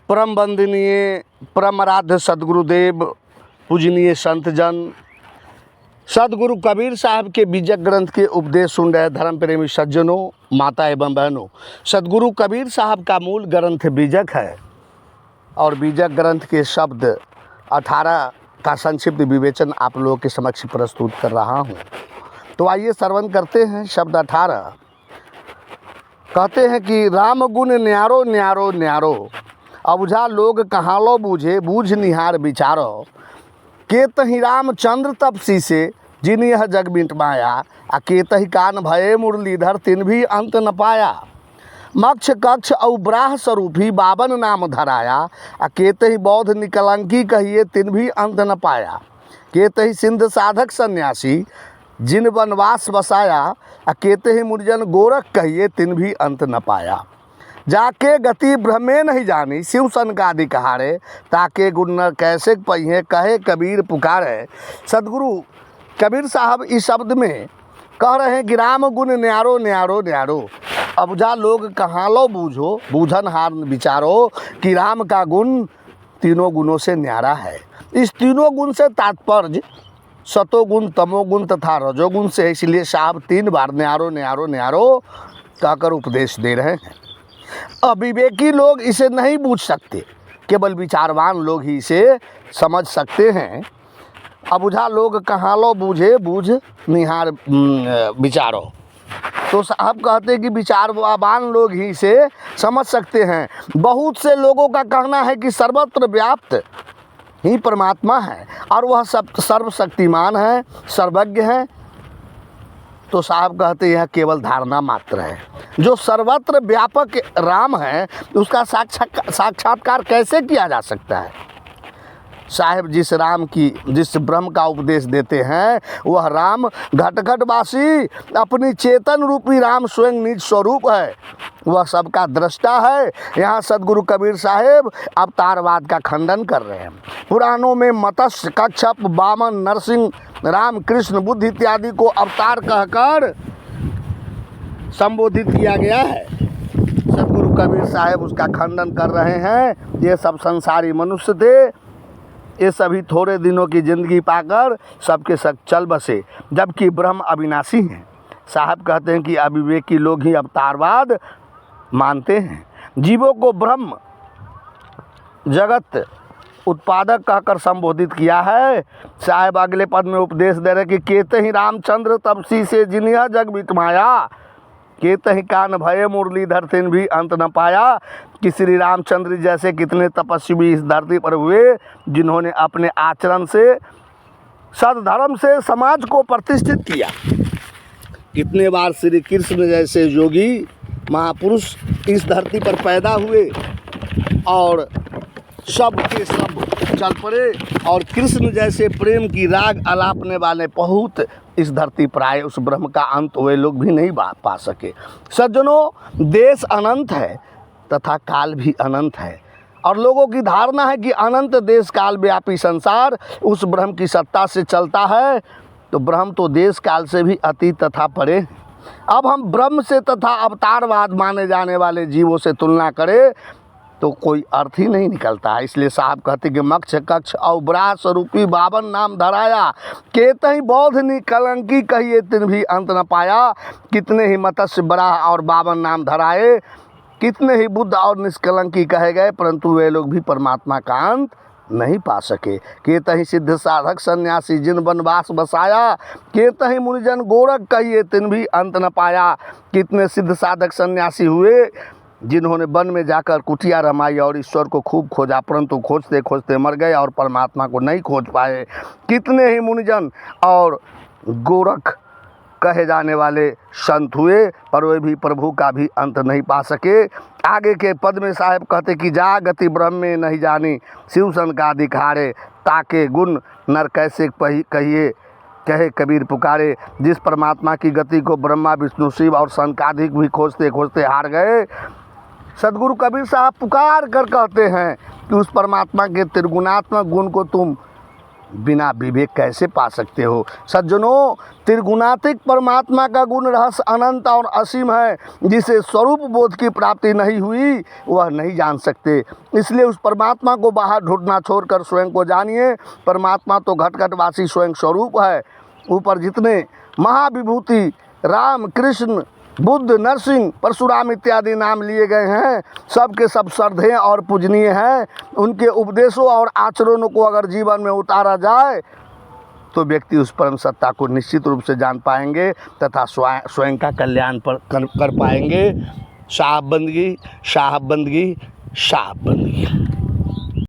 परम वंदनीय परम आराध्य सदगुरुदेव पूजनीय संतजन सदगुरु कबीर साहब के बीजक ग्रंथ के उपदेश सुन रहे धर्म प्रेमी सज्जनों, माता एवं बहनों, सदगुरु कबीर साहब का मूल ग्रंथ बीजक है और बीजक ग्रंथ के शब्द 18 का संक्षिप्त विवेचन आप लोगों के समक्ष प्रस्तुत कर रहा हूँ। तो आइए श्रवण करते हैं। शब्द 18 कहते हैं कि राम गुण न्यारो न्यारो न्यारो, अबुझा लोग कहाँ लो बूझे, बूझ निहार विचारो। के तहि रामचंद्र तपसी से जिन यह जग मिट माया, आ के तहि कान भये मुरलीधर तिन भी अंत न पाया। मक्ष कक्ष औ ब्राह स्वरूपी बावन नाम धराया, आ के तहि बौद्ध निकलंकी कहिए तिन भी अंत न पाया। के तहि सिंध साधक सन्यासी जिन वनवास बसाया, आ के तहि मुरजन गोरख कहिए तिन भी अंत न पाया। जाके गति ब्रह्मे नहीं जानी, शिव सनकादि कहारे, ताके गुण न कैसे पहिए कहे कबीर पुकारे। सदगुरु कबीर साहब इस शब्द में कह रहे हैं कि राम गुण न्यारो न्यारो न्यारो, अबुझा लोग कहाँ लो बूझो, बूझन हार विचारो कि राम का गुण तीनों गुणों से न्यारा है। इस तीनों गुण से तात्पर्य सतोगुण, तमोगुण तथा रजोगुण से, इसलिए साहब 3 बार न्यारो न्यारो न्यारो कहकर उपदेश दे रहे हैं। अविवेकी लोग इसे नहीं बूझ सकते, केवल विचारवान लोग ही इसे समझ सकते हैं। अबुझा लोग कहाँ लो बूझे, बूझ निहार विचारो। तो साहब कहते हैं कि विचारवान लोग ही इसे समझ सकते हैं। बहुत से लोगों का कहना है कि सर्वत्र व्याप्त ही परमात्मा है और वह सर्वशक्तिमान है, सर्वज्ञ है। तो साहब कहते हैं यह केवल धारणा मात्र है। जो सर्वत्र व्यापक राम है उसका साक्षात्कार कैसे किया जा सकता है। साहब जिस ब्रह्म का उपदेश देते हैं वह राम घटघटवासी अपनी चेतन रूपी राम स्वयं निज स्वरूप है, वह सबका दृष्टा है। यहाँ सदगुरु कबीर साहब अवतारवाद का खंडन कर रहे हैं। पुराणों में मत्स्य, कच्छप, वामन, नरसिंह, राम, कृष्ण, बुद्ध इत्यादि को अवतार कहकर संबोधित किया गया है। सदगुरु कबीर साहब उसका खंडन कर रहे हैं। ये सब संसारी मनुष्य थे, ये सभी थोड़े दिनों की ज़िंदगी पाकर सबके सब चल बसे, जबकि ब्रह्म अविनाशी हैं। साहब कहते हैं कि अविवेकी लोग ही अवतारवाद मानते हैं। जीवों को ब्रह्म जगत उत्पादक कहकर संबोधित किया है। साहब अगले पद में उपदेश दे रहे कि केते ही रामचंद्र तपसी से जिनिया जग मिट माया, केते ही कान भये मुरलीधर तिन भी अंत न पाया। कि श्री रामचंद्र जैसे कितने तपस्वी इस धरती पर हुए जिन्होंने अपने आचरण से, सद्धर्म से समाज को प्रतिष्ठित किया। कितने बार श्री कृष्ण जैसे योगी महापुरुष इस धरती पर पैदा हुए और सब के सब चल पड़े, और कृष्ण जैसे प्रेम की राग अलापने वाले बहुत इस धरती पर आए। उस ब्रह्म का अंत वे लोग भी नहीं पा सके। सज्जनों, देश अनंत है तथा काल भी अनंत है, और लोगों की धारणा है कि अनंत देश काल व्यापी संसार उस ब्रह्म की सत्ता से चलता है। तो ब्रह्म तो देश काल से भी अतीत तथा परे। अब हम ब्रह्म से तथा अवतारवाद माने जाने वाले जीवों से तुलना करें तो कोई अर्थ ही नहीं निकलता है। इसलिए साहब कहते कि मक्ष कक्ष और ब्राह स्वरूपी बावन नाम धराया, के तहि बौद्ध निकलंकी कहिए तिन भी अंत न पाया। कितने ही मत्स्य, ब्राह और बावन नाम धराए, कितने ही बुद्ध और निष्कलंकी कहे गए, परंतु वे लोग भी परमात्मा का अंत नहीं पा सके। के तहि सिद्ध साधक सन्यासी जिन वनवास बसाया, के तहि मुनिजन गोरख कहिए तिन भी अंत न पाया। कितने सिद्ध साधक सन्यासी हुए जिन्होंने वन में जाकर कुटिया रमाई और ईश्वर को खूब खोजा, परंतु खोजते खोजते मर गए और परमात्मा को नहीं खोज पाए। कितने ही मुनिजन और गोरख कहे जाने वाले संत हुए, पर वे भी प्रभु का भी अंत नहीं पा सके। आगे के पद में साहब कहते कि जा गति ब्रह्मे नहीं जानी, शिव सनकादि कहारे, ताके गुण नर कैसे कहिए कहे कबीर पुकारे। जिस परमात्मा की गति को ब्रह्मा, विष्णु, शिव और सनकादिक भी खोजते खोजते हार गए, सदगुरु कबीर साहब पुकार कर कहते हैं कि उस परमात्मा के त्रिगुणात्मक गुण को तुम बिना विवेक कैसे पा सकते हो। सज्जनों, त्रिगुणात्मिक परमात्मा का गुण रहस्य अनंत और असीम है। जिसे स्वरूप बोध की प्राप्ति नहीं हुई वह नहीं जान सकते। इसलिए उस परमात्मा को बाहर ढूंढना छोड़कर स्वयं को जानिए। परमात्मा तो घट घटवासी स्वयं स्वरूप है। ऊपर जितने महाविभूति राम, कृष्ण, बुद्ध, नरसिंह, परशुराम इत्यादि नाम लिए गए हैं, सब के सब श्रद्धेय और पूजनीय हैं। उनके उपदेशों और आचरणों को अगर जीवन में उतारा जाए तो व्यक्ति उस परम सत्ता को निश्चित रूप से जान पाएंगे तथा स्वयं का कल्याण कर पाएंगे। साहब बंदगी, साहब बंदगी, साहब बंदगी।